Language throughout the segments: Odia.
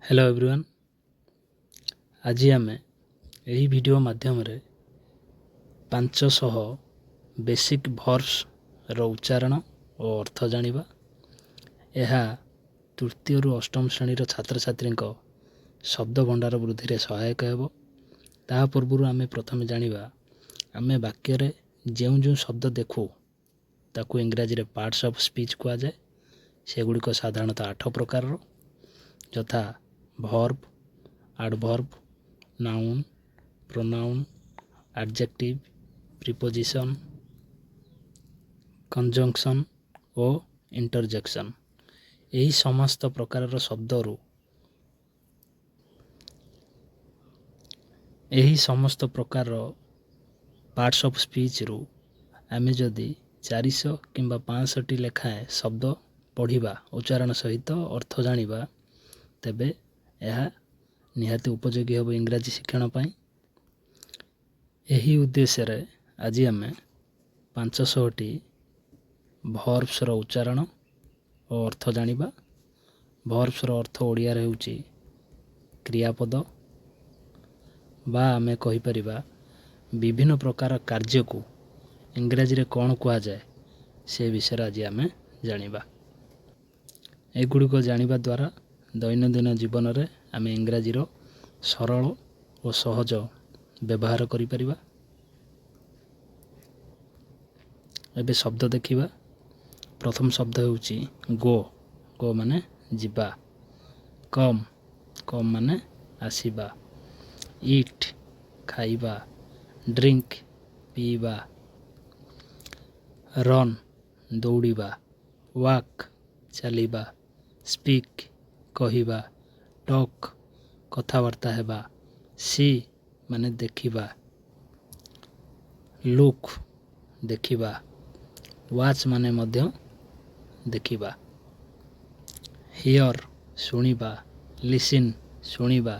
Hello everyone. आज आम यही वीडियो माध्यम रे 500 बेसिक भर्ब्स रो उच्चारण और अर्थ जानिबा। यह तृतीय रु अष्टम श्रेणी छात्र छात्री शब्द भंडार वृद्धि रे सहायक हेबो। ता पूर्व आम प्रथम जानिबा आम वाक्य रे जो जो शब्द देखू ताकू इंग्राजी रे पार्ट्स ऑफ स्पीच कुआ जाए। सेगुड़िक साधारणतः 8 प्रकार यथा verb, adverb, noun, pronoun, adjective, preposition, conjunction और इंटरजेक्शन। यही समस्त प्रकार शब्दरू यही समस्त प्रकार पार्ट्स ऑफ स्पीच रु आमे जदि 400 किंबा 500 लेखाएं शब्द पढ़िबा उच्चारण सहित अर्थ जानिबा तेबे यह निहाती उपयोगी होब इंग्राजी शिक्षण पाई। यही उद्देश्य रे आज आम 500टी भर्ब्स रो उच्चारण और अर्थ जानिबा। भर्ब्स रो अर्थ ओडिया रे होउची क्रियापद बा आमे कहि परिबा विभिन्न प्रकार कार्य को इंग्राजी रे कौन कुआ जाए से विषय आज आम जानिबा। एगुड़ी को जानिबा द्वारा दैनंदिन जीवन रे आम इंग्राजी रो सरल और सहज व्यवहार करि परिबा। एबे शब्द देखिबा। प्रथम शब्द होउची गो। गो माने जिबा। कम। कम माने आसीबा। ईट खाइबा। ड्रिंक पीबा। रन दौड़िबा। वॉक चलिबा। स्पीक कहिबा। टॉक कथावार्ता हेबा। सी माने देखिबा। लुक देखिबा। वाच माने मध्य देखिबा। हियर सुनिबा। लिसन सुनिबा।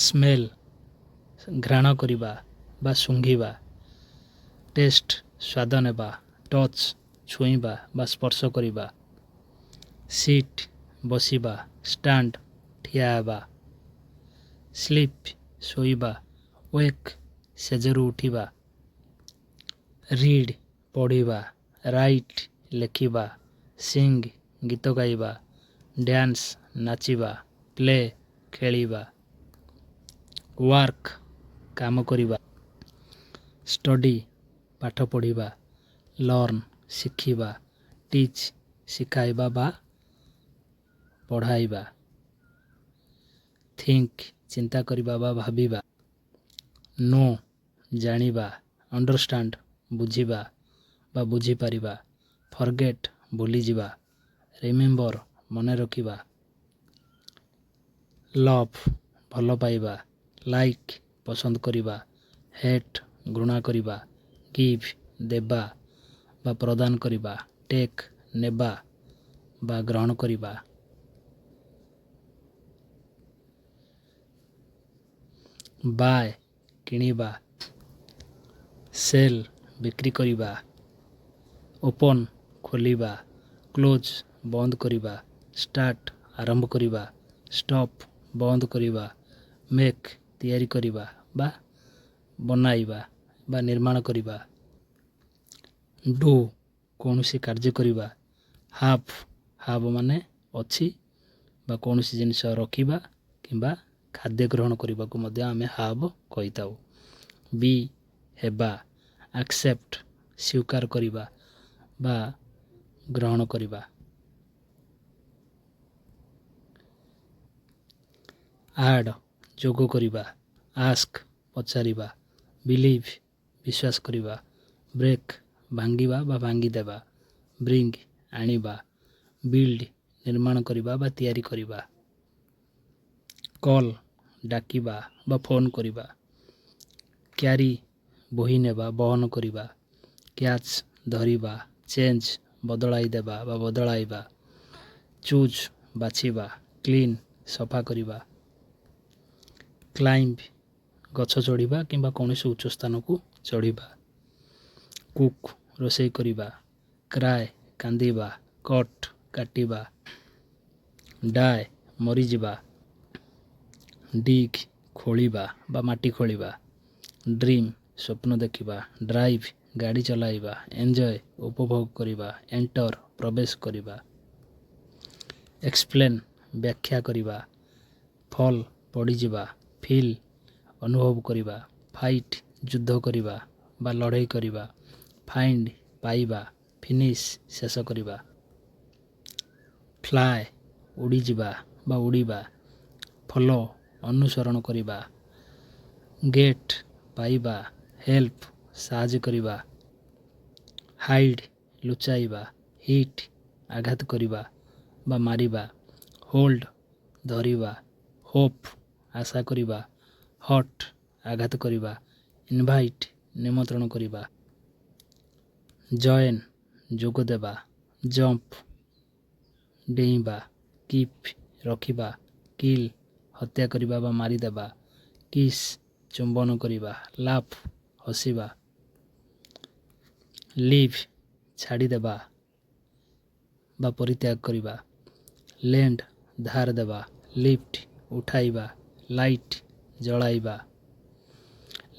स्मेल घ्राण करिबा बा सुंघिबा। टेस्ट स्वाद नेबा। टच छुईबा बा स्पर्श करिबा। सीट बसिबा। स्टैंड ठिया हेबा। स्लीप सोइबा। वेक सेजरू उठिबा। रीड पढ़िबा। राइट लेखिबा। सिंग गीत गाइबा। डांस नाचिबा। प्ले खेलिबा। वर्क काम करिबा। स्टडी पाठ पढ़िबा। लर्न शिखिबा। टीच शिखाइबा बा पढ़ाइबा। थिंक चिंता करिबा बा भाबिबा। नो जानिबा। अंडरस्टैंड बुझिबा बा बुझी पारिबा। फॉरगेट भूली जिबा। रिमेंबर मने रखिबा। लव भल पाइबा। लाइक पसंद करिबा। हेट घृणा करिबा। गिव देबा बा प्रदान करिबा। टेक नेबा बा ग्रहण करिबा। बाय किनिबा। सेल बिक्री करिबा। ओपन खोलिबा। क्लोज बंद करिबा। स्टार्ट आरंभ करिबा। स्टॉप बंद करिबा। मेक तैयारी करिबा बा बनाइबा बा निर्माण करिबा। डू कौनसी कार्य करिबा। हाव माने अछि बा कौनसी जिनिस रखिबा किंबा खाद्य ग्रहण करिबा को मध्य आमे हाव कहिताउ। बी हेबा। एक्सेप्ट स्वीकार करिबा बा ग्रहण करिबा। आड जोग करिबा। आस्क पचारिबा। बिलीव विश्वास करिबा। ब्रेक भांगिबा बा भांगी देबा। ब्रिंग आनिबा। बिल्ड निर्माण करिबा बा तैयारी करिबा। कॉल डाकिबा बा फोन करिबा। क्यारी बोही नेबा बहन करिबा। कैच धरिबा। चेंज बदलाई देबा बा बदलाइबा। चूज बाछिबा। क्लीन सफा करिबा। क्लाइंब गछ चढ़िबा किंबा कौनसी उच्च स्थान को चढ़िबा। कुक रोषेई करिबा। क्राय कांदिबा। कट काटिबा। डाय ମରିଯିବା। ଡିଗ୍ ଖୋଳିବା ବା ମାଟି ଖୋଳିବା। ଡ୍ରିମ୍ ସ୍ୱପ୍ନ ଦେଖିବା। ଡ୍ରାଇଭ୍ ଗାଡ଼ି ଚଲାଇବା। ଏନ୍ଜୟ ଉପଭୋଗ କରିବା। ଏଣ୍ଟର ପ୍ରବେଶ କରିବା। ଏକ୍ସପ୍ଲେନ୍ ବ୍ୟାଖ୍ୟା କରିବା। ଫଲ୍ ପଡ଼ିଯିବା। ଫିଲ୍ ଅନୁଭବ କରିବା। ଫାଇଟ୍ ଯୁଦ୍ଧ କରିବା ବା ଲଢ଼େଇ କରିବା। ଫାଇଣ୍ଡ ପାଇବା। ଫିନିଶ୍ ଶେଷ କରିବା। ଫ୍ଲାଏ ଉଡ଼ିଯିବା ବା ଉଡ଼ିବା। ଫଲୋ ଅନୁସରଣ କରିବା। ଗେଟ୍ ପାଇବା। ହେଲ୍ପ ସାହାଯ୍ୟ କରିବା। ହାଇଡ୍ ଲୁଚାଇବା। ହିଟ୍ ଆଘାତ କରିବା ବା ମାରିବା। ହୋଲ୍ଡ ଧରିବା। ହୋପ୍ ଆଶା କରିବା। ହଟ୍ ଆଘାତ କରିବା। ଇନଭାଇଟ୍ ନିମନ୍ତ୍ରଣ କରିବା। ଜଏନ୍ ଯୋଗ ଦେବା। ଜମ୍ପ ଡେଇଁବା। କିପ୍ ରଖିବା। କିଲ୍ ହତ୍ୟା କରିବା ବା ମାରିଦେବା। କିସ୍ ଚୁମ୍ବନ କରିବା। ଲାଫ୍ ହସିବା। ଲିଭ୍ ଛାଡ଼ିଦେବା ବା ପରିତ୍ୟାଗ କରିବା। ଲେଣ୍ଡ ଧାର ଦେବା। ଲିଫ୍ଟ ଉଠାଇବା। ଲାଇଟ୍ ଜଳାଇବା।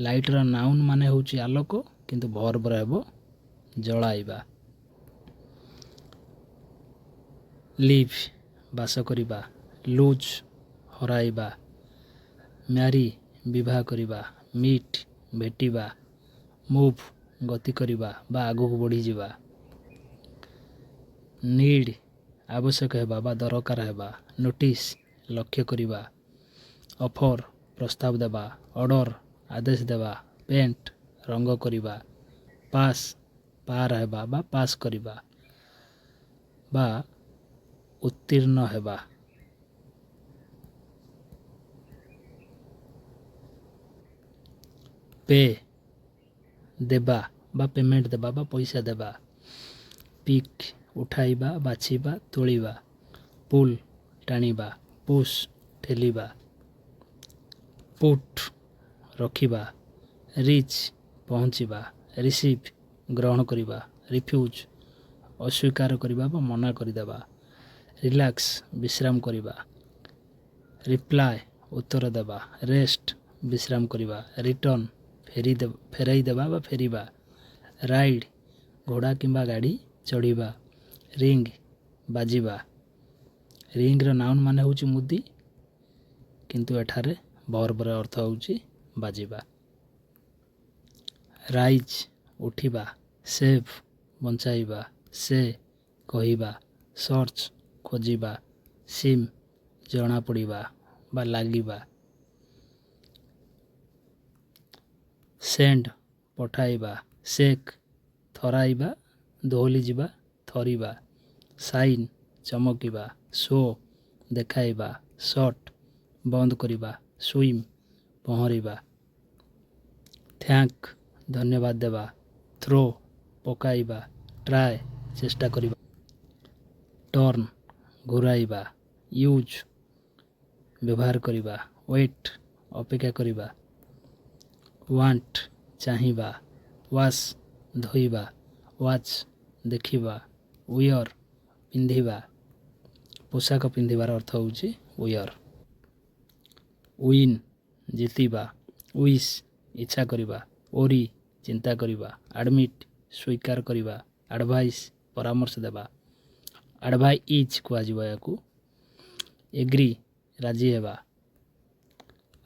ଲାଇଟ୍ର ନାଉନ୍ ମାନେ ହେଉଛି ଆଲୋକ, କିନ୍ତୁ ଭର୍ବରେ ହେବ ଜଳାଇବା। ଲିଭ୍ ବାସ କରିବା। ଲୁଜ୍ ହରାଇବା। ମ୍ୟାରି ବିବାହ କରିବା। ମିଟ୍ ଭେଟିବା। ମୁଭ୍ ଗତି କରିବା ବା ଆଗକୁ ବଢ଼ିଯିବା। ନିଡ୍ ଆବଶ୍ୟକ ହେବା ବା ଦରକାର ହେବା। ନୋଟିସ୍ ଲକ୍ଷ୍ୟ କରିବା। ଅଫର୍ ପ୍ରସ୍ତାବ ଦେବା। ଅର୍ଡ଼ର ଆଦେଶ ଦେବା। ପେଣ୍ଟ ରଙ୍ଗ କରିବା। ପାସ୍ ପାର ହେବା ବା ପାସ୍ କରିବା ବା ଉତ୍ତୀର୍ଣ୍ଣ ହେବା। ପେ ଦେବା ବା ପେମେଣ୍ଟ ଦେବା ବା ପଇସା ଦେବା। ପିକ୍ ଉଠାଇବା ବାଛିବା ତୋଳିବା। ପୁଲ୍ ଟାଣିବା। ପୁସ୍ ଠେଲିବା। ପୁଟ୍ ରଖିବା। ରିଚ୍ ପହଞ୍ଚିବା। ରିସିଭ୍ ଗ୍ରହଣ କରିବା। ରିଫ୍ୟୁଜ୍ ଅସ୍ୱୀକାର କରିବା ବା ମନା କରିଦେବା। ରିଲାକ୍ସ ବିଶ୍ରାମ କରିବା। ରିପ୍ଲାଏ ଉତ୍ତର ଦେବା। ରେଷ୍ଟ ବିଶ୍ରାମ କରିବା। ରିଟର୍ନ ଫେରାଇ ଦେବା ବା ଫେରିବା। ରାଇଡ୍ ଘୋଡ଼ା କିମ୍ବା ଗାଡ଼ି ଚଢ଼ିବା। ରିଙ୍ଗ ବାଜିବା। ରିଙ୍ଗର ନାଉନ୍ ମାନେ ହେଉଛି ମୁଦି, କିନ୍ତୁ ଏଠାରେ ଭର୍ବରେ ଅର୍ଥ ହେଉଛି ବାଜିବା। ରାଇଜ୍ ଉଠିବା। ସେଭ୍ ବଞ୍ଚାଇବା। ସେ କହିବା। ସର୍ଚ୍ଚ ଖୋଜିବା। ସିମ୍ ଜଣାପଡ଼ିବା ବା ଲାଗିବା। ସେଣ୍ଡ ପଠାଇବା। ସେକ୍ ଥରାଇବା ଦୋହଲିଯିବା ଥରିବା। ସାଇନ୍ ଚମକିବା। ଶୋ ଦେଖାଇବା। ସଟ୍ ବନ୍ଦ କରିବା। ସୁଇମ୍ ପହଁରିବା। ଥ୍ୟାଙ୍କ ଧନ୍ୟବାଦ ଦେବା। ଥ୍ରୋ ପକାଇବା। ଟ୍ରାଏ ଚେଷ୍ଟା କରିବା। ଟର୍ନ ଘୁରାଇବା। ୟୁଜ୍ ବ୍ୟବହାର କରିବା। ୱେଟ୍ ଅପେକ୍ଷା କରିବା। ୱାଣ୍ଟ ଚାହିଁବା। ୱାଶ୍ ଧୋଇବା। ୱାଚ୍ ଦେଖିବା। ୱିୟର୍ ପିନ୍ଧିବା। ପୋଷାକ ପିନ୍ଧିବାର ଅର୍ଥ ହେଉଛି ୱିୟର୍। ୱିନ୍ ଜିତିବା। ୱିଶ୍ ଇଚ୍ଛା କରିବା। ଓରି ଚିନ୍ତା କରିବା। ଆଡ଼ମିଟ୍ ସ୍ୱୀକାର କରିବା। ଆଡ଼ଭାଇସ୍ ପରାମର୍ଶ ଦେବା। ଆଡ଼ଭାଇଜ୍ କୁହାଯିବ ଏହାକୁ। ଏଗ୍ରି ରାଜି ହେବା।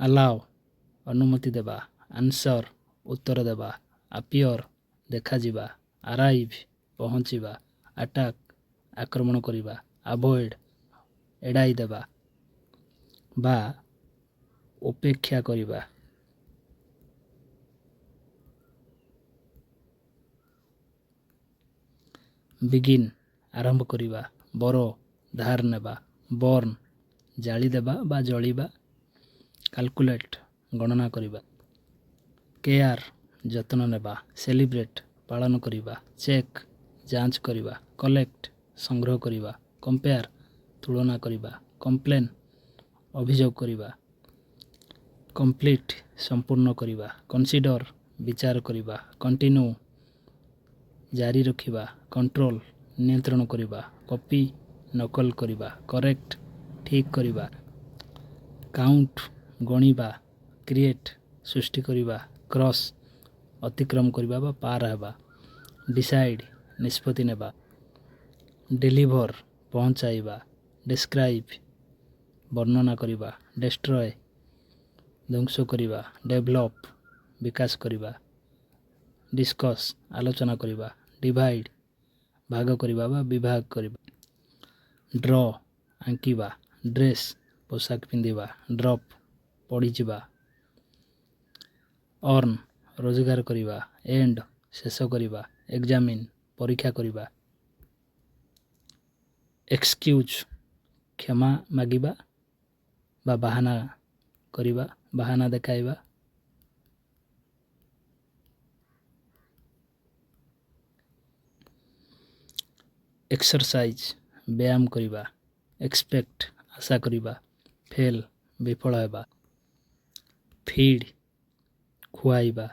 ଆଲାଓ ଅନୁମତି ଦେବା। ଆନ୍ସର ଉତ୍ତର ଦେବା। ଆପିଅର ଦେଖାଯିବା। ଆରାଇଭ୍ ପହଞ୍ଚିବା। ଆଟାକ୍ ଆକ୍ରମଣ କରିବା। ଆଭଏଡ଼୍ ଏଡ଼ାଇ ଦେବା ବା ଉପେକ୍ଷା କରିବା। ବିଗିନ୍ ଆରମ୍ଭ କରିବା। ବରୋ ଧାର ନେବା। ବର୍ନ ଜାଳିଦେବା ବା ଜଳିବା। କାଲକୁଲେଟ୍ ଗଣନା କରିବା। କେୟାର ଯତ୍ନ ନେବା। ସେଲିବ୍ରେଟ୍ ପାଳନ କରିବା। ଚେକ୍ ଯାଞ୍ଚ କରିବା। କଲେକ୍ଟ ସଂଗ୍ରହ କରିବା। କମ୍ପେୟାର ତୁଳନା କରିବା। କମ୍ପ୍ଲେନ୍ ଅଭିଯୋଗ କରିବା। କମ୍ପ୍ଲିଟ୍ ସମ୍ପୂର୍ଣ୍ଣ କରିବା। କନସିଡର ବିଚାର କରିବା। କଣ୍ଟିନ୍ୟୁ ଜାରି ରଖିବା। କଣ୍ଟ୍ରୋଲ ନିୟନ୍ତ୍ରଣ କରିବା। କପି ନକଲ କରିବା। କରେକ୍ଟ ଠିକ୍ କରିବା, କାଉଣ୍ଟ ଗଣିବା, କ୍ରିଏଟ୍ ସୃଷ୍ଟି କରିବା, କ୍ରସ୍ ଅତିକ୍ରମ କରିବା ବା ପାର ହେବା, ଡିସାଇଡ୍ ନିଷ୍ପତ୍ତି ନେବା, ଡେଲିଭର ପହଞ୍ଚାଇବା, ଡେସ୍କ୍ରାଇବ୍ ବର୍ଣ୍ଣନା କରିବା, ଡେଷ୍ଟ୍ରୟ ଧ୍ୱଂସ କରିବା, ଡେଭଲପ୍ ବିକାଶ କରିବା, ଡିସ୍କସ୍ ଆଲୋଚନା କରିବା, ଡିଭାଇଡ୍ ଭାଗ କରିବା ବା ବିଭାଗ କରିବା, ଡ୍ର ଆଙ୍କିବା, ଡ୍ରେସ୍ ପୋଷାକ ପିନ୍ଧିବା, ଡ୍ରପ୍ ପଡ଼ିଯିବା, ଅର୍ନ ରୋଜଗାର କରିବା, ଏଣ୍ଡ ଶେଷ କରିବା, ଏକ୍ଜାମିନ୍ ପରୀକ୍ଷା କରିବା, ଏକ୍ସକ୍ୟୁଜ୍ କ୍ଷମା ମାଗିବା ବା ବାହାନା କରିବା, ବାହାନା ଦେଖାଇବା, ଏକ୍ସରସାଇଜ୍ ବ୍ୟାୟାମ କରିବା, ଏକ୍ସପେକ୍ଟ ଆଶା କରିବା, ଫେଲ୍ ବିଫଳ ହେବା, ଫିଡ୍ ଖୁଆଇବା,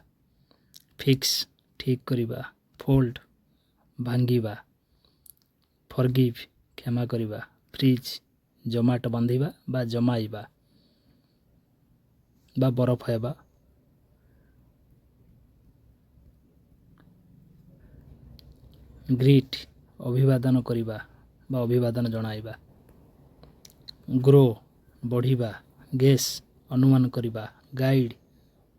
ଫିକ୍ସ ଠିକ୍ କରିବା, ଫୋଲ୍ଡ ଭାଙ୍ଗିବା, ଫରଗିଭ୍ କ୍ଷମା କରିବା, ଫ୍ରିଜ୍ ଜମାଟ ବାନ୍ଧିବା ବା ଜମାଇବା ବା ବରଫ ହେବା, ଗ୍ରିଟ୍ ଅଭିବାଦନ କରିବା ବା ଅଭିବାଦନ ଜଣାଇବା, ଗ୍ରୋ ବଢ଼ିବା, ଗେସ୍ ଅନୁମାନ କରିବା, ଗାଇଡ଼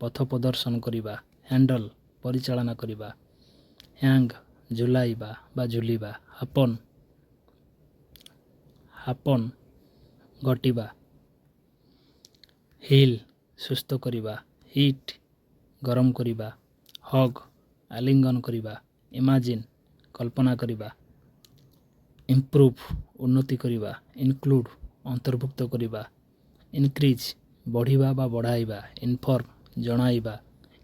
ପଥ ପ୍ରଦର୍ଶନ କରିବା, ହ୍ୟାଣ୍ଡଲ ପରିଚାଳନା କରିବା, ହ୍ୟାଙ୍ଗ ଝୁଲାଇବା ବା ଝୁଲିବା, ହାପନ ଘଟିବା, ହିଲ୍ ସୁସ୍ଥ କରିବା, ହିଟ୍ ଗରମ କରିବା, ହଗ୍ ଆଲିଙ୍ଗନ କରିବା, ଇମାଜିନ୍ କଳ୍ପନା କରିବା, ଇମ୍ପ୍ରୁଭ୍ ଉନ୍ନତି କରିବା, ଇନକ୍ଲୁଡ଼ ଅନ୍ତର୍ଭୁକ୍ତ କରିବା, ଇନକ୍ରିଜ୍ ବଢ଼ିବା ବା ବଢ଼ାଇବା, ଇନଫର୍ମ ଜଣାଇବା,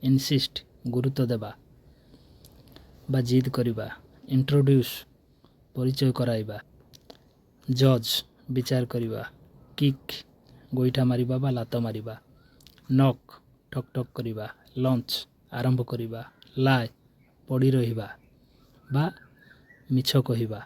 ଇନସିଷ୍ଟ ଗୁରୁତ୍ୱ ଦେବା ବା ଜିଦ୍ କରିବା, ଇଣ୍ଟ୍ରୋଡ୍ୟୁସ୍ ପରିଚୟ କରାଇବା, ଜଜ୍ ବିଚାର କରିବା, କିକ୍ ଗୋଇଠା ମାରିବା ବା ଲାତ ମାରିବା, ନକ୍ ଠକ୍ ଠକ୍ କରିବା, ଲଞ୍ଚ ଆରମ୍ଭ କରିବା, ଲାଏ ପଡ଼ି ରହିବା ବା ମିଛ କହିବା,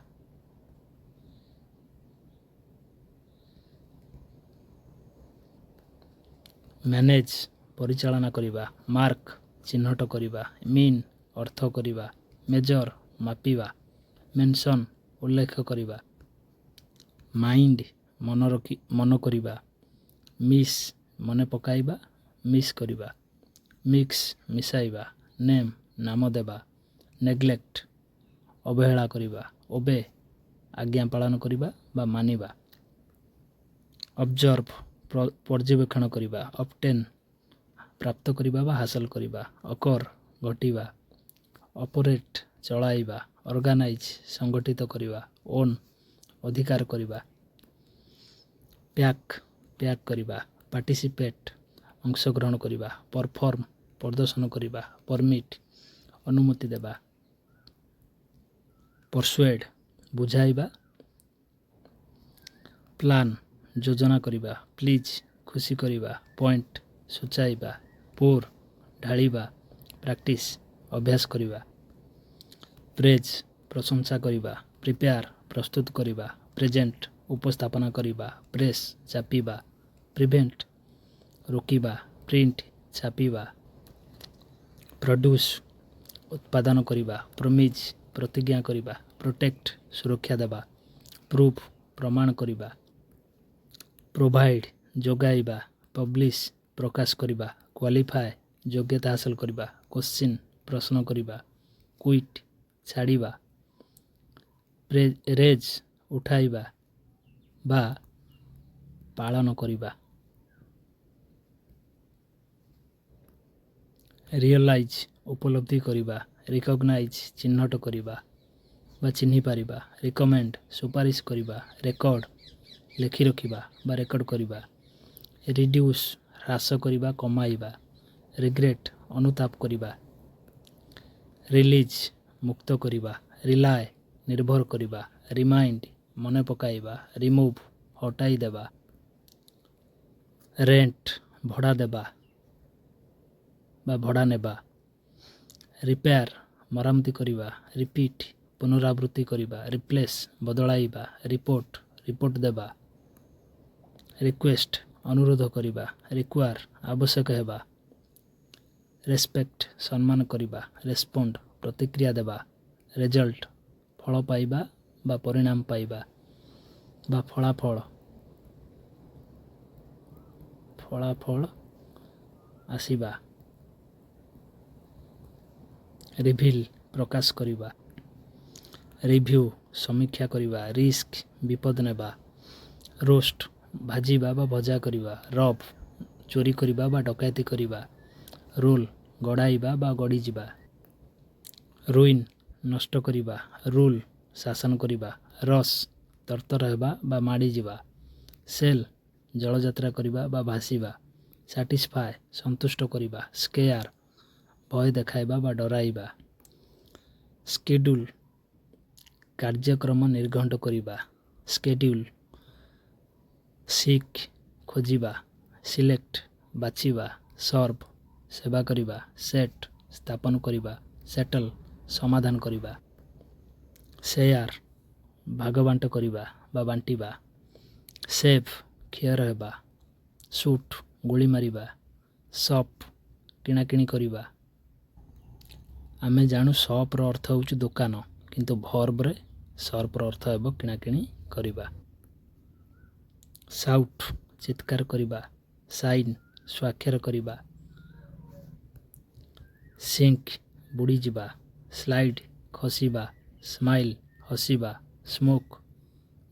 ମ୍ୟାନେଜ୍ ପରିଚାଳନା କରିବା, ମାର୍କ ଚିହ୍ନଟ କରିବା, ମିନ୍ ଅର୍ଥ କରିବା, ମେଜର ମାପିବା, ମେନସନ୍ ଉଲ୍ଲେଖ କରିବା, ମାଇଣ୍ଡ ମନ କରିବା, ମିସ୍ ମନେ ପକାଇବା, ମିସ୍ କରିବା, ମିକ୍ସ ମିଶାଇବା, ନେମ୍ ନାମ ଦେବା, ନେଗ୍ଲେକ୍ଟ ଅବହେଳା କରିବା, ଓବେ ଆଜ୍ଞା ପାଳନ କରିବା ବା ମାନିବା, ଅବଜର୍ଭ ପର୍ଯ୍ୟବେକ୍ଷଣ କରିବା, ଅବଟେନ୍ ପ୍ରାପ୍ତ କରିବା ବା ହାସଲ କରିବା, ଅକର ଘଟିବା, ଅପରେଟ୍ ଚଳାଇବା, ଅର୍ଗାନାଇଜ୍ ସଂଗଠିତ କରିବା, ଓନ୍ ଅଧିକାର କରିବା, ପ୍ୟାକ୍ କରିବା, ପାର୍ଟିସିପେଟ୍ ଅଂଶଗ୍ରହଣ କରିବା, ପରଫର୍ମ ପ୍ରଦର୍ଶନ କରିବା, ପରମିଟ୍ ଅନୁମତି ଦେବା, ପରସୁଏଡ୍ ବୁଝାଇବା, ପ୍ଲାନ୍ ଯୋଜନା କରିବା, ପ୍ଲିଜ୍ ଖୁସି କରିବା, ପଏଣ୍ଟ ସୂଚାଇବା, ପୋର୍ ଢାଳିବା, ପ୍ରାକ୍ଟିସ୍ ଅଭ୍ୟାସ କରିବା, ପ୍ରେଜ୍ ପ୍ରଶଂସା କରିବା, ପ୍ରିପେୟାର ପ୍ରସ୍ତୁତ କରିବା, ପ୍ରେଜେଣ୍ଟ ଉପସ୍ଥାପନା କରିବା, ପ୍ରେସ୍ ଚାପିବା, ପ୍ରିଭେଣ୍ଟ ରୋକିବା, ପ୍ରିଣ୍ଟ ଛାପିବା, ପ୍ରଡ୍ୟୁସ୍ ଉତ୍ପାଦନ କରିବା, ପ୍ରୋମିଜ୍ ପ୍ରତିଜ୍ଞା କରିବା, ପ୍ରୋଟେକ୍ଟ ସୁରକ୍ଷା ଦେବା, ପ୍ରୁଫ୍ ପ୍ରମାଣ କରିବା, ପ୍ରୋଭାଇଡ଼ ଯୋଗାଇବା, ପବ୍ଲିଶ ପ୍ରକାଶ କରିବା, କ୍ୱାଲିଫାଏ ଯୋଗ୍ୟତା ହାସଲ କରିବା, କୋଶ୍ଚିନ୍ ପ୍ରଶ୍ନ କରିବା, କୁଇଟ୍ ଛାଡ଼ିବା, ରେଜ୍ ଉଠାଇବା ବା ପାଳନ କରିବା, ରିଅଲାଇଜ୍ ଉପଲବ୍ଧି କରିବା, ରିକଗ୍ନାଇଜ୍ ଚିହ୍ନଟ କରିବା ବା ଚିହ୍ନି ପାରିବା, ରିକମେଣ୍ଡ ସୁପାରିଶ କରିବା, ରେକର୍ଡ଼ ଲେଖି ରଖିବା ବା ରେକର୍ଡ଼ କରିବା, ରିଡ୍ୟୁସ୍ ହ୍ରାସ କରିବା କମାଇବା, ରିଗ୍ରେଟ୍ ଅନୁତାପ କରିବା, ରିଲିଜ୍ ମୁକ୍ତ କରିବା, ରିଲାଏ ନିର୍ଭର କରିବା, ରିମାଇଣ୍ଡ ମନେ ପକାଇବା, ରିମୁଭ୍ ହଟାଇ ଦେବା, ରେଣ୍ଟ ଭଡ଼ା ଦେବା ବା ଭଡ଼ା ନେବା, ରିପେୟାର ମରାମତି କରିବା, ରିପିଟ୍ ପୁନରାବୃତ୍ତି କରିବା, ରିପ୍ଲେସ୍ ବଦଳାଇବା, ରିପୋର୍ଟ ଦେବା, ରିକ୍ୱେଷ୍ଟ ଅନୁରୋଧ କରିବା, ରିକ୍ୱାର ଆବଶ୍ୟକ ହେବା, ରେସ୍ପେକ୍ଟ ସମ୍ମାନ କରିବା, ରେସ୍ପଣ୍ଡ ପ୍ରତିକ୍ରିୟା ଦେବା, ରେଜଲ୍ଟ ଫଳ ପାଇବା ବା ପରିଣାମ ପାଇବା ବା ଫଳାଫଳ ଆସିବା, ରିଭିଲ୍ ପ୍ରକାଶ କରିବା, ରିଭ୍ୟୁ ସମୀକ୍ଷା କରିବା, ରିସ୍କ ବିପଦ ନେବା, ରୋଷ୍ଟ ଭାଜିବା ବା ଭଜା କରିବା, ରବ୍ ଚୋରି କରିବା ବା ଡକାୟତି କରିବା, ରୁଲ୍ ଗଡ଼ାଇବା ବା ଗଡ଼ିଯିବା, ରୁଇନ୍ ନଷ୍ଟ କରିବା, ରୁଲ୍ ଶାସନ କରିବା, ରସ୍ ତରତର ହେବା ବା ମାଡ଼ିଯିବା, ସେଲ୍ ଜଳଯାତ୍ରା କରିବା ବା ଭାସିବା, ସାଟିସ୍ଫାଏ ସନ୍ତୁଷ୍ଟ କରିବା, ସ୍କେୟାର ଭୟ ଦେଖାଇବା ବା ଡରାଇବା, ସ୍କେଡ୍ୟୁଲ୍ କାର୍ଯ୍ୟକ୍ରମ ନିର୍ଘଣ୍ଟ କରିବା, ସ୍କେଡ୍ୟୁଲ୍ ସିକ୍ ଖୋଜିବା, ସିଲେକ୍ଟ ବାଛିବା, ସର୍ଭ ସେବା କରିବା, ସେଟ୍ ସ୍ଥାପନ କରିବା, ସେଟଲ୍ ସମାଧାନ କରିବା, ସେୟାର ଭାଗବାଣ୍ଟ କରିବା ବା ବାଣ୍ଟିବା, ସେଭ୍ କ୍ଷୟର ହେବା, ସୁଟ୍ ଗୁଳି ମାରିବା, ସପ୍ କିଣାକିଣି କରିବା। ଆମେ ଜାଣୁ ସପ୍ର ଅର୍ଥ ହେଉଛି ଦୋକାନ, କିନ୍ତୁ ଭର୍ବରେ ସର୍ପର ଅର୍ଥ ହେବ କିଣାକିଣି କରିବା। ସାଉଟ୍ ଚିତ୍କାର କରିବା, ସାଇନ୍ ସ୍ୱାକ୍ଷର କରିବା, ସିଙ୍କ ବୁଡ଼ିଯିବା, ସ୍ଲାଇଡ୍ ଖସିବା, ସ୍ମାଇଲ୍ ହସିବା, ସ୍ମୋକ୍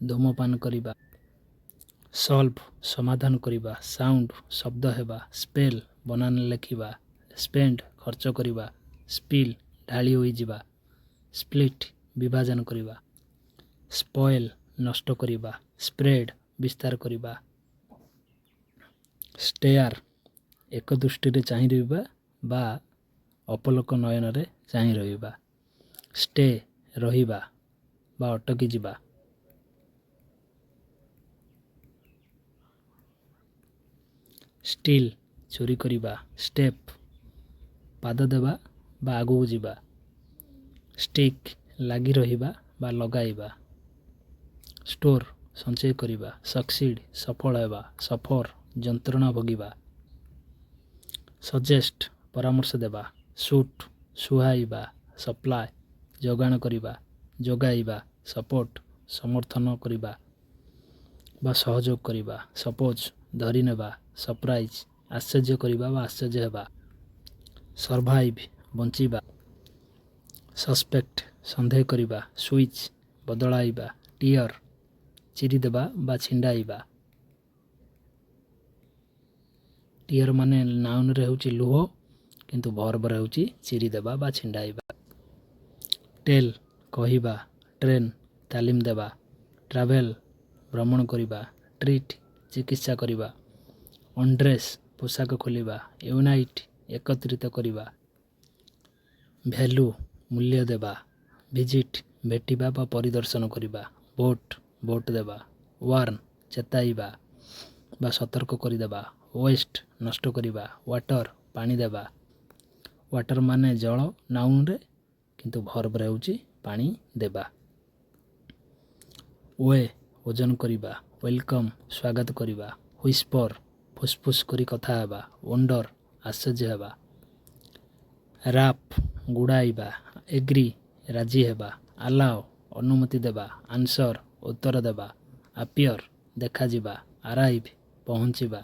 ଧୂମପାନ କରିବା, ସଲ୍ଭ ସମାଧାନ କରିବା, ସାଉଣ୍ଡ ଶବ୍ଦ ହେବା, ସ୍ପେଲ୍ ବନାନ ଲେଖିବା, ସ୍ପେଣ୍ଡ ଖର୍ଚ୍ଚ କରିବା, ସ୍ପିଲ୍ ଢାଳି ହୋଇଯିବା, ସ୍ପ୍ଲିଟ୍ ବିଭାଜନ କରିବା, ସ୍ପଏଲ୍ ନଷ୍ଟ କରିବା, ସ୍ପ୍ରେଡ୍ ବିସ୍ତାର କରିବା, ଷ୍ଟେୟାର ଏକ ଦୃଷ୍ଟିରେ ଚାହିଁ ରହିବା ବା ଅପଲକ ନୟନରେ ଚାହିଁ ରହିବା, ଷ୍ଟେ ରହିବା ବା ଅଟକି ଯିବା, ଷ୍ଟିଲ୍ ଚୋରି କରିବା, ଷ୍ଟେପ୍ ପାଦ ଦେବା ବା ଆଗକୁ ଯିବା, ଷ୍ଟିକ୍ ଲାଗି ରହିବା ବା ଲଗାଇବା, ଷ୍ଟୋର୍ ସଞ୍ଚୟ କରିବା, ସକ୍ସିଡ୍ ସଫଳ ହେବା, ସଫର ଯନ୍ତ୍ରଣା ଭୋଗିବା, ସଜେଷ୍ଟ ପରାମର୍ଶ ଦେବା, ସୁଟ୍ ସୁହାଇବା, ସପ୍ଲାଏ ଯୋଗାଣ କରିବା, ଯୋଗାଇବା, ସପୋର୍ଟ ସମର୍ଥନ କରିବା ବା ସହଯୋଗ କରିବା, ସପୋଜ ଧରିନେବା, ସରପ୍ରାଇଜ୍ ଆଶ୍ଚର୍ଯ୍ୟ କରିବା ବା ଆଶ୍ଚର୍ଯ୍ୟ ହେବା, ସର୍ଭାଇଭ୍ ବଞ୍ଚିବା, ସସ୍ପେକ୍ଟ ସନ୍ଦେହ କରିବା, ସୁଇଚ୍ ବଦଳାଇବା, ଟିୟର ଚିରିଦେବା ବା ଛିଣ୍ଡାଇବା। ଟିୟର ମାନେ ନାଉନରେ ହେଉଛି ଲୁହ, କିନ୍ତୁ ଭର୍ବରେ ହେଉଛି ଚିରିଦେବା ବା ଛିଣ୍ଡାଇବା। ଟେଲ୍ କହିବା, ଟ୍ରେନ୍ ତାଲିମ ଦେବା, ଟ୍ରାଭେଲ୍ ଭ୍ରମଣ କରିବା, ଟ୍ରିଟ୍ ଚିକିତ୍ସା କରିବା, ଅନ୍ଡ୍ରେସ୍ ପୋଷାକ ଖୋଲିବା, ୟୁନାଇଟ୍ ଏକତ୍ରିତ କରିବା, ଭ୍ୟାଲୁ ମୂଲ୍ୟ ଦେବା, ଭିଜିଟ୍ ଭେଟିବା ବା ପରିଦର୍ଶନ କରିବା, ଭୋଟ୍ ଭୋଟ୍ ଦେବା, ୱାର୍ନ ଚେତାଇବା ବା ସତର୍କ କରିଦେବା, ୱେଷ୍ଟ ନଷ୍ଟ କରିବା, ୱାଟର ପାଣି ଦେବା। ୱାଟର ମାନେ ଜଳ ନାଉନରେ, କିନ୍ତୁ ଭର୍ବରେ ହେଉଛି ପାଣି ଦେବା। ୱେ ଓଜନ କରିବା, ୱେଲକମ୍ ସ୍ୱାଗତ କରିବା, ହୁଇସ୍ପର ଫୁସଫୁସ କରି କଥା ହେବା, ୱଣ୍ଡର ଆଶ୍ଚର୍ଯ୍ୟ ହେବା, ରାପ୍ ଗୁଡ଼ାଇବା, ଏଗ୍ରି ରାଜି ହେବା, ଆଲାଓ ଅନୁମତି ଦେବା, ଆନ୍ସର ଉତ୍ତର ଦେବା, ଆପିୟର ଦେଖାଯିବା, ଆରାଇଭ୍ ପହଞ୍ଚିବା,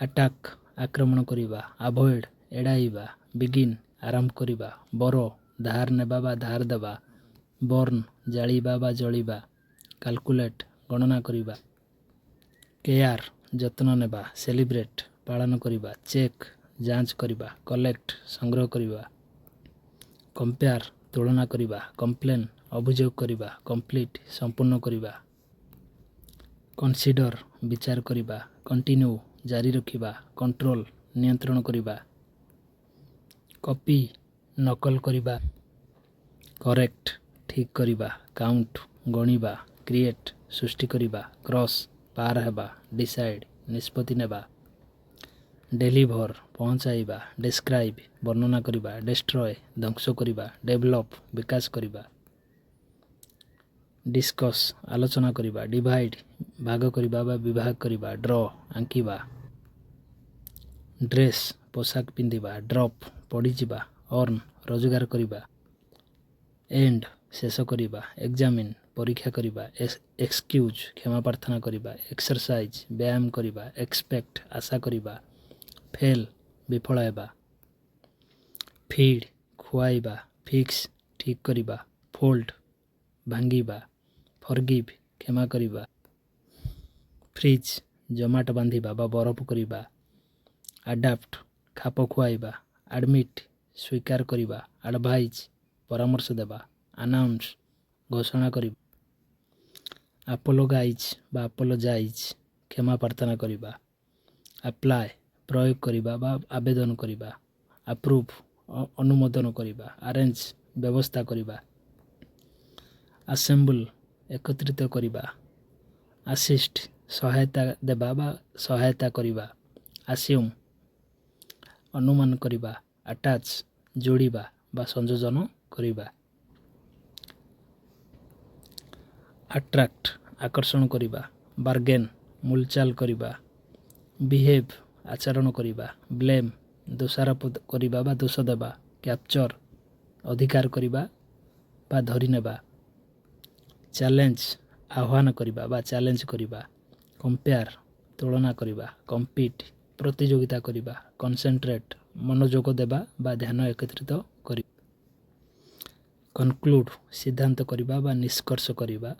ଆଟାକ୍ ଆକ୍ରମଣ କରିବା, ଆଭଏଡ଼ ଏଡ଼ାଇବା, ବିଗିନ୍ ଆରମ୍ଭ କରିବା, ବରୋ ଧାର ନେବା ବା ଧାର ଦେବା, ବର୍ନ ଜାଳିବା ବା ଜଳିବା, କାଲକୁଲେଟ୍ ଗଣନା କରିବା, କେୟାର ଯତ୍ନ ନେବା, ସେଲିବ୍ରେଟ୍ ପାଳନ କରିବା, ଚେକ୍ ଯାଞ୍ଚ କରିବା, କଲେକ୍ଟ ସଂଗ୍ରହ କରିବା, କମ୍ପେୟାର ତୁଳନା କରିବା, କମ୍ପ୍ଲେନ୍ ଅଭିଯୋଗ କରିବା, କମ୍ପ୍ଲିଟ୍ ସମ୍ପୂର୍ଣ୍ଣ କରିବା, କନସିଡର ବିଚାର କରିବା, କଣ୍ଟିନ୍ୟୁ ଜାରି ରଖିବା, କଣ୍ଟ୍ରୋଲ ନିୟନ୍ତ୍ରଣ କରିବା, କପି ନକଲ କରିବା, କରେକ୍ଟ ଠିକ୍ କରିବା, କାଉଣ୍ଟ ଗଣିବା, କ୍ରିଏଟ୍ ସୃଷ୍ଟି କରିବା, କ୍ରସ୍ ପାର ହେବା, ଡିସାଇଡ୍ ନିଷ୍ପତ୍ତି ନେବା, ଡେଲିଭର ପହଞ୍ଚାଇବା, ଡେସ୍କ୍ରାଇବ୍ ବର୍ଣ୍ଣନା କରିବା, ଡେଷ୍ଟ୍ରୟ ଧ୍ୱଂସ କରିବା, ଡେଭଲପ୍ ବିକାଶ କରିବା, ଡିସ୍କସ୍ ଆଲୋଚନା କରିବା, ଡିଭାଇଡ୍ ଭାଗ କରିବା ବା ବିଭାଗ କରିବା, ଡ୍ର ଆଙ୍କିବା, ଡ୍ରେସ୍ ପୋଷାକ ପିନ୍ଧିବା, ଡ୍ରପ୍ ପଡ଼ିଯିବା, ଅର୍ନ ରୋଜଗାର କରିବା, ଏଣ୍ଡ ଶେଷ କରିବା, ଏକ୍ଜାମିନ୍ ପରୀକ୍ଷା କରିବା, ଏକ୍ସକ୍ୟୁଜ୍ କ୍ଷମା ପ୍ରାର୍ଥନା କରିବା, ଏକ୍ସରସାଇଜ୍ ବ୍ୟାୟାମ କରିବା, ଏକ୍ସପେକ୍ଟ ଆଶା କରିବା, ଫେଲ୍ ବିଫଳ ହେବା, ଫିଡ୍ ଖୁଆଇବା, ଫିକ୍ସ ଠିକ୍ କରିବା, ଫୋଲ୍ଡ ଭାଙ୍ଗିବା, ଫରଗିଭ୍ କ୍ଷମା କରିବା, ଫ୍ରିଜ୍ ଜମାଟ ବାନ୍ଧିବା ବା ବରଫ କରିବା, ଆଡାପ୍ଟ ଖାପ ଖୁଆଇବା, ଆଡମିଟ୍ ସ୍ୱୀକାର କରିବା, ଆଡଭାଇଜ୍ ପରାମର୍ଶ ଦେବା, ଆନାଉନ୍ସ ଘୋଷଣା କରିବା, ଆପୋଲୋଗାଇଜ୍ ବା ଆପୋଲୋଜାଇଜ୍ କ୍ଷମା ପ୍ରାର୍ଥନା କରିବା, ଆପ୍ଲାଏ ପ୍ରୟୋଗ କରିବା ବା ଆବେଦନ କରିବା, ଆପ୍ରୁଭ୍ ଅନୁମୋଦନ କରିବା, ଆରେଞ୍ଜ ବ୍ୟବସ୍ଥା କରିବା, ଆସେମ୍ବଲ୍ ଏକତ୍ରିତ କରିବା, ଆସିଷ୍ଟ ସହାୟତା ଦେବା ବା ସହାୟତା କରିବା, ଆସିୟୁମ୍ ଅନୁମାନ କରିବା, ଆଟାଚ୍ ଯୋଡ଼ିବା ବା ସଂଯୋଜନ କରିବା, ଆଟ୍ରାକ୍ଟ ଆକର୍ଷଣ କରିବା, ବାର୍ଗେନ୍ ମୂଲଚାଲ କରିବା, ବିହେଭ୍ ଆଚରଣ କରିବା, ବ୍ଲେମ୍ ଦୋଷାରୋପ କରିବା ବା ଦୋଷ ଦେବା, କ୍ୟାପଚର୍ ଅଧିକାର କରିବା ବା ଧରି ନେବା, ଚ୍ୟାଲେଞ୍ଜ ଆହ୍ୱାନ କରିବା ବା ଚ୍ୟାଲେଞ୍ଜ କରିବା, କମ୍ପେୟାର ତୁଳନା କରିବା, କମ୍ପିଟ୍ ପ୍ରତିଯୋଗିତା କରିବା, କନସେଣ୍ଟ୍ରେଟ୍ ମନୋଯୋଗ ଦେବା ବା ଧ୍ୟାନ ଏକତ୍ରିତ କରିବା, କନକ୍ଲୁଡ୍ ସିଦ୍ଧାନ୍ତ କରିବା ବା ନିଷ୍କର୍ଷ କରିବା,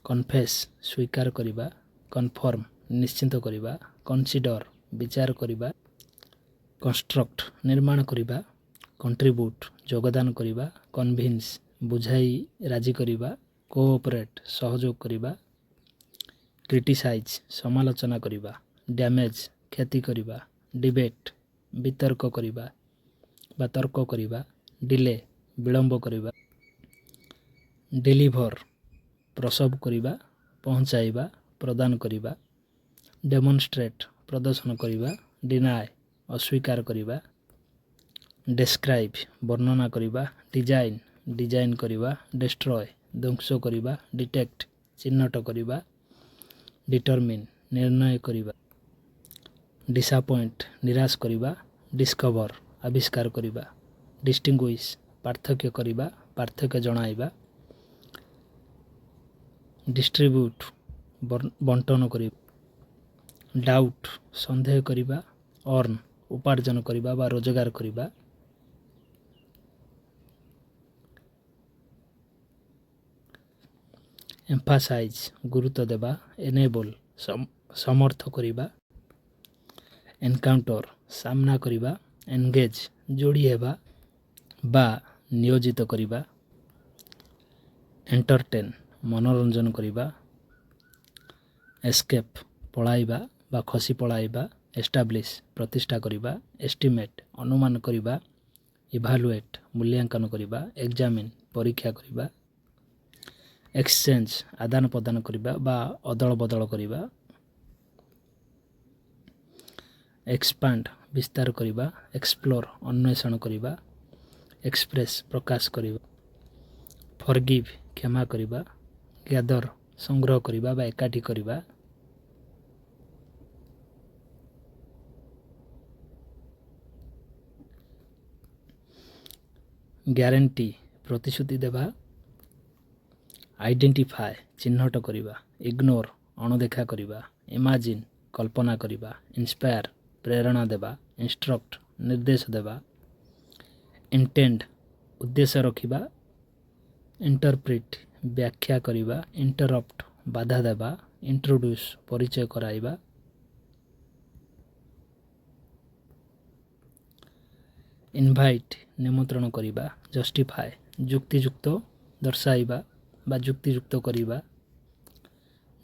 କନଫେସ୍ ସ୍ୱୀକାର କରିବା, କନଫର୍ମ ନିଶ୍ଚିନ୍ତ କରିବା, କନସିଡର ବିଚାର କରିବା, କନଷ୍ଟ୍ରକ୍ଟ ନିର୍ମାଣ କରିବା, କଣ୍ଟ୍ରିବ୍ୟୁଟ୍ ଯୋଗଦାନ କରିବା, କନଭିନ୍ସ ବୁଝାଇ ରାଜି କରିବା, କୋଅପରେଟ୍ ସହଯୋଗ କରିବା, କ୍ରିଟିସାଇଜ୍ ସମାଲୋଚନା କରିବା, ଡ୍ୟାମେଜ୍ କ୍ଷତି କରିବା, ଡିବେଟ୍ ବିତର୍କ କରିବା ବା ତର୍କ କରିବା, ଡିଲେ ବିଳମ୍ବ କରିବା, ଡେଲିଭର ପ୍ରସବ କରିବା, ପହଞ୍ଚାଇବା ପ୍ରଦାନ କରିବା, ଡେମନଷ୍ଟ୍ରେଟ୍ ପ୍ରଦର୍ଶନ କରିବା, ଡିନାଏ ଅସ୍ୱୀକାର କରିବା, ଡେସ୍କ୍ରାଇବ୍ ବର୍ଣ୍ଣନା କରିବା, ଡିଜାଇନ୍ ଡିଜାଇନ୍ କରିବା, ଡେଷ୍ଟ୍ରୟ ଧ୍ୱଂସ କରିବା, ଡିଟେକ୍ଟ ଚିହ୍ନଟ କରିବା, ଡିଟରମିନ୍ ନିର୍ଣ୍ଣୟ କରିବା, ଡିସାପଏଣ୍ଟ ନିରାଶ କରିବା, ଡିସ୍କଭର ଆବିଷ୍କାର କରିବା, ଡିଷ୍ଟିଙ୍ଗୁଇଶ୍ ପାର୍ଥକ୍ୟ କରିବା, ପାର୍ଥକ୍ୟ ଜଣାଇବା, ଡିଷ୍ଟ୍ରିବ୍ୟୁଟ୍ ବଣ୍ଟନ କରିବା, ଡାଉଟ୍ ସନ୍ଦେହ କରିବା, ଅର୍ନ ଉପାର୍ଜନ କରିବା ବା ରୋଜଗାର କରିବା, ଏମ୍ଫାସାଇଜ୍ ଗୁରୁତ୍ୱ ଦେବା, ଏନେବଲ୍ ସମର୍ଥ କରିବା, ଏନକାଉଣ୍ଟର ସାମ୍ନା କରିବା, ଏନଗେଜ୍ ଯୋଡ଼ି ହେବା ବା ନିୟୋଜିତ କରିବା, ଏଣ୍ଟରଟେନ୍ ମନୋରଞ୍ଜନ କରିବା, ଏସ୍କେପ୍ ପଳାଇବା ବା ଖସି ପଳାଇବା, ଏଷ୍ଟାବ୍ଲିଶ୍ ପ୍ରତିଷ୍ଠା କରିବା, ଏଷ୍ଟିମେଟ୍ ଅନୁମାନ କରିବା, ଇଭାଲୁଏଟ୍ ମୂଲ୍ୟାଙ୍କନ କରିବା, ଏକ୍ଜାମିନ୍ ପରୀକ୍ଷା କରିବା, ଏକ୍ସଚେଞ୍ଜ ଆଦାନ ପ୍ରଦାନ କରିବା ବା ଅଦଳ ବଦଳ କରିବା, ଏକ୍ସପାଣ୍ଡ ବିସ୍ତାର କରିବା, ଏକ୍ସପ୍ଲୋର ଅନ୍ୱେଷଣ କରିବା, ଏକ୍ସପ୍ରେସ୍ ପ୍ରକାଶ କରିବା, ଫରଗିଭ୍ କ୍ଷମା କରିବା, ଗ୍ୟାଦର ସଂଗ୍ରହ କରିବା ବା ଏକାଠି କରିବା, ଗ୍ୟାରେଣ୍ଟି ପ୍ରତିଶ୍ରୁତି ଦେବା, ଆଇଡେଣ୍ଟିଫାଏ ଚିହ୍ନଟ କରିବା, ଇଗ୍ନୋର ଅଣଦେଖା କରିବା, ଇମାଜିନ୍ କଳ୍ପନା କରିବା, ଇନ୍ସପାୟାର ପ୍ରେରଣା ଦେବା, ଇନଷ୍ଟ୍ରକ୍ଟ ନିର୍ଦ୍ଦେଶ ଦେବା, ଇଣ୍ଟେଣ୍ଡ ଉଦ୍ଦେଶ୍ୟ ରଖିବା, ଇଣ୍ଟରପ୍ରିଟ୍ ବ୍ୟାଖ୍ୟା କରିବା, ଇଣ୍ଟରପ୍ଟ ବାଧା ଦେବା, ଇଣ୍ଟ୍ରୋଡ୍ୟୁସ୍ ପରିଚୟ କରାଇବା, ଇନଭାଇଟ୍ ନିମନ୍ତ୍ରଣ କରିବା, ଜଷ୍ଟିଫାଏ ଯୁକ୍ତିଯୁକ୍ତ ଦର୍ଶାଇବା ବା ଯୁକ୍ତିଯୁକ୍ତ କରିବା,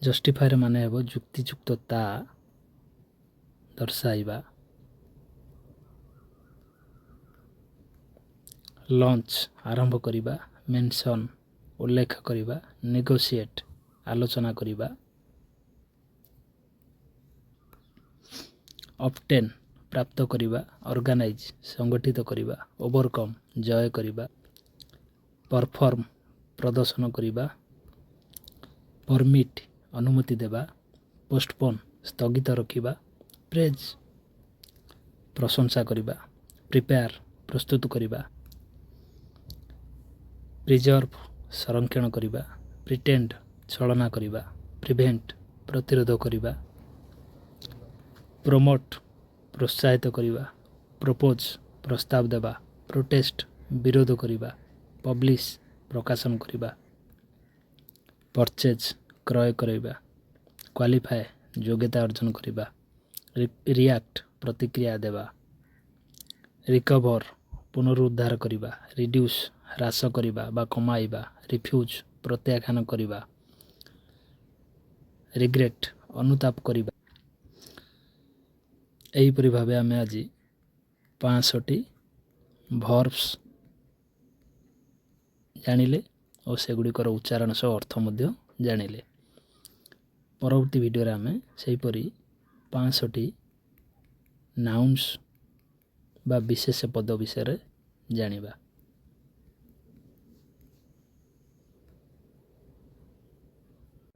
ଜଷ୍ଟିଫାଏର ମାନେ ହେବ ଯୁକ୍ତିଯୁକ୍ତତା ଦର୍ଶାଇବା, ଲଞ୍ଚ ଆରମ୍ଭ କରିବା, ମେନସନ୍ ଉଲ୍ଲେଖ କରିବା, ନେଗୋସିଏଟ୍ ଆଲୋଚନା କରିବା, ଅବଟେନ୍ ପ୍ରାପ୍ତ କରିବା, ଅର୍ଗାନାଇଜ୍ ସଂଗଠିତ କରିବା, ଓଭରକମ୍ ଜୟ କରିବା, ପରଫର୍ମ ପ୍ରଦର୍ଶନ କରିବା, परमिट अनुमति देवा, पोस्टपोन स्थगित रखिबा, प्रेज प्रशंसा करिबा, प्रिपेयर प्रस्तुत करिबा, प्रिजर्व संरक्षण करिबा, प्रिटेंड छलना करिबा, प्रिवेंट प्रतिरोध करिबा, प्रोमोट प्रोत्साहित करिबा, प्रपोज प्रस्ताव देवा, प्रोटेस्ट विरोध करिबा, पब्लिश प्रकाशन करिबा, परचेज क्रय करिबा, क्वालिफाए योग्यता अर्जन करिबा, रिएक्ट प्रतिक्रिया देवा, रिकवर पुनरुद्धार करिबा, रिड्यूस ह्रास करिबा बा कमाइबा, रिफ्यूज प्रत्याख्यान करिबा, रिग्रेट अनुताप करिबा। एहीपरि भावे आमे आज 5टी भर्ब्स जानिले और सेगुड़िकर उच्चारण सह अर्थ मध्य जानिले। परवर्ती वीडियो रे आमे सेहीपरि 5टी नाउन्स बा विशेष पद विषय जानिबा।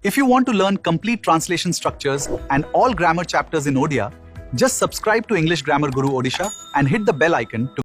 If you want to learn complete translation structures and all grammar chapters in Odia, just subscribe to English Grammar Guru Odisha and hit the bell icon to